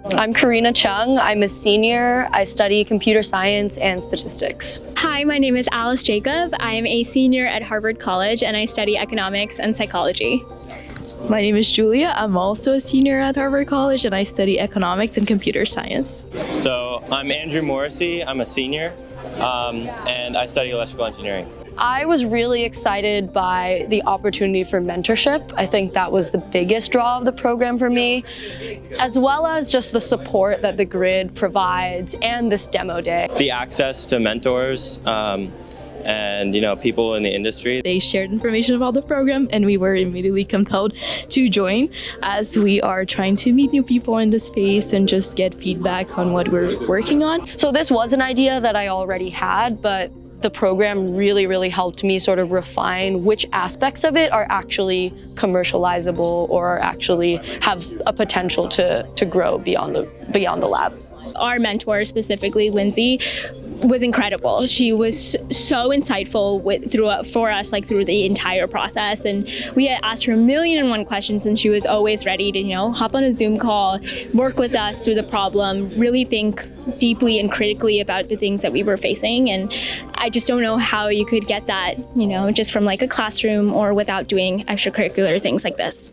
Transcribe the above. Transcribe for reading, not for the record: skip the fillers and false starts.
I'm Karina Chung. I'm a senior. I study computer science and statistics. Hi, my name is Alice Jacob. I'm a senior at Harvard College and I study economics and psychology. My name is Julia. I'm also a senior at Harvard College and I study economics and computer science. So I'm Andrew Morrissey. I'm a senior and I study electrical engineering. I was really excited by the opportunity for mentorship. I think that was the biggest draw of the program for me, as well as just the support that the grid provides and this demo day. The access to mentors and people in the industry. They shared information about the program and we were immediately compelled to join as we are trying to meet new people in the space and just get feedback on what we're working on. So this was an idea that I already had, but the program really helped me sort of refine which aspects of it are actually commercializable or actually have a potential to grow beyond the lab. Our mentor, specifically Lindsay, was incredible. She was so insightful for us through the entire process, and we had asked her 1,000,001 questions and she was always ready to hop on a Zoom call, work with us through the problem, really think deeply and critically about the things that we were facing. And I just don't know how you could get that just from a classroom or without doing extracurricular things like this.